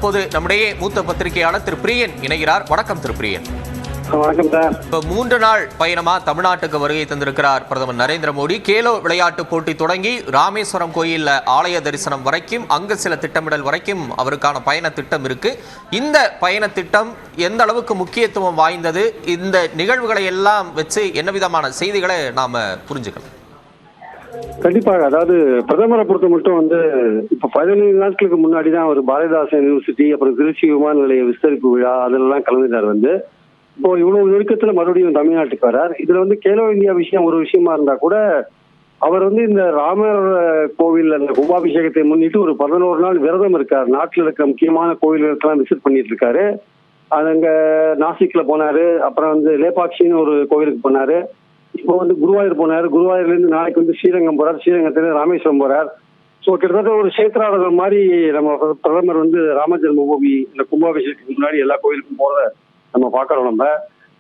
தற்போது நம்முடைய மூத்த பத்திரிகையாளர் திரு பிரியன் இணைகிறார். வணக்கம் திரு பிரியன். வணக்கம் சார். இப்ப 3 நாள் பயணமா தமிழ்நாட்டுக்கு வருகை தந்திருக்கிறார் பிரதமர் நரேந்திர மோடி. கேலோ விளையாட்டு போட்டி தொடங்கி ராமேஸ்வரம் கோயில்ல ஆலய தரிசனம் வரைக்கும், அங்க சில திட்டமிடல் வரைக்கும் அவருக்கான பயண திட்டம் இருக்கு. இந்த பயண திட்டம் எந்த அளவுக்கு முக்கியத்துவம் வாய்ந்தது? இந்த நிகழ்வுகளை எல்லாம் வச்சு என்ன விதமான செய்திகளை நாம புரிஞ்சுக்கலாம்? கண்டிப்பாக, அதாவது பிரதமரை பொறுத்த மட்டும் இப்ப 15 நாட்களுக்கு முன்னாடி தான் ஒரு பாரதிதாசன் யூனிவர்சிட்டி, அப்புறம் திருச்சி விமான நிலைய விஸ்தரிப்பு விழா அதெல்லாம் கலந்துட்டார். இப்போ இவ்வளவு நெருக்கத்துல மறுபடியும் தமிழ்நாட்டுக்கு வரார். இதுல கேலோ இந்தியா விஷயம் ஒரு விஷயமா இருந்தா கூட, அவர் இந்த ராமர் கோவில் அந்த கும்பாபிஷேகத்தை முன்னிட்டு ஒரு 11 நாள் விரதம் இருக்கார். நாட்டில் இருக்கிற முக்கியமான கோவில்களுக்கெல்லாம் விசிட் பண்ணிட்டு இருக்காரு. அங்க நாசிக்ல போனாரு, அப்புறம் லேபாக்ஷின்னு ஒரு கோவிலுக்கு போனாரு. இப்போ குருவாயூர் போனாரு. குருவாயூர்ல இருந்து நாளைக்கு ஸ்ரீரங்கம் போறார். ஸ்ரீரங்கத்துல ராமேஸ்வரம் போறார். ஸோ கிட்டத்தட்ட ஒரு சேத்திராளர் மாதிரி நம்ம பிரதமர் ராம ஜென்மபூமி இந்த கும்பாபிஷேகத்துக்கு முன்னாடி எல்லா கோயிலுக்கும் போறத நம்ம பார்க்கறோம். நம்ம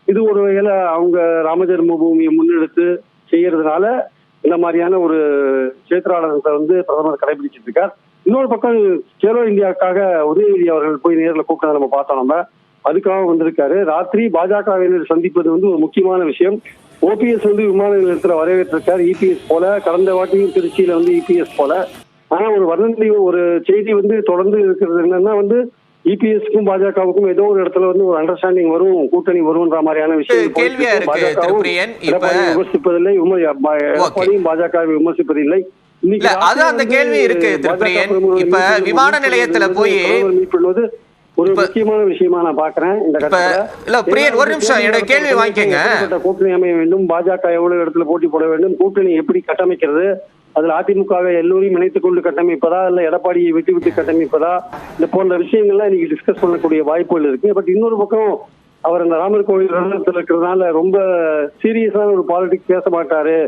இது ஒரு வகையில அவங்க ராம ஜென்மபூமியை முன்னெடுத்து செய்யறதுனால இந்த மாதிரியான ஒரு சேத்திராளத்தை பிரதமர் கடைபிடிச்சிட்டு இருக்கார். இன்னொரு பக்கம் கேலோ இந்தியாவுக்காக உதயநிதி அவர்கள் போய் நேரில் கூப்பிட்டு நம்ம பார்த்தோம். நம்ம அதுக்காக வந்திருக்காரு. ராத்திரி பாஜகவினர் சந்திப்பது ஒரு முக்கியமான விஷயம். ஓபிஎஸ் விமான நிலையத்துல வரவேற்றிருக்காரு. இபிஎஸ் போல கடந்த வாட்டியும் திருச்சியில இபிஎஸ் போல. ஆனா ஒரு வதந்தி, ஒரு செய்தி தொடர்ந்து இருக்கிறது என்னன்னா இபிஎஸ்க்கும் பாஜகவுக்கும் ஏதோ ஒரு இடத்துல ஒரு அண்டர்ஸ்டாண்டிங் வரும், கூட்டணி வரும்ன்ற மாதிரியான விஷயம் விமர்சிப்பதில்லை, எடப்பாடியும் பாஜக விமர்சிப்பதில்லை. அந்த கேள்வி இருக்கு. விமான நிலையத்துல போய் மீட் பண்ணுவது ஒரு முக்கியமான விஷயமா நான் பாக்குறேன். இந்த ஒரு நிமிஷம் என்னோட கேள்வி வாங்கிக்கங்க. கூட்டணி அமைய வேண்டும், பாஜக எவ்வளவு இடத்துல போட்டி போட வேண்டும், கூட்டணி எப்படி கட்டமைக்கிறது, அதுல அதிமுகவை எல்லோரையும் இணைத்துக் கொண்டு கட்டமைப்பதா இல்ல எடப்பாடியை விட்டு விட்டு கட்டமைப்பதா, இந்த போன்ற விஷயங்கள்லாம் இன்னைக்கு டிஸ்கஸ் பண்ணக்கூடிய வாய்ப்புகள் இருக்கு. பட் இன்னொரு பக்கம் அவர் அந்த ராமர் கோவில் இருக்கிறதுனால ரொம்ப சீரியஸான ஒரு பாலிடிக்ஸ் பேச மாட்டாரு,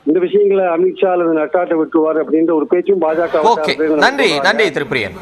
இந்த விஷயங்களை அமித்ஷா அல்லது நட்டாட்டை விட்டுருவாரு அப்படின்ற ஒரு பேச்சும் பாஜக. நன்றி திரு பிரியன்.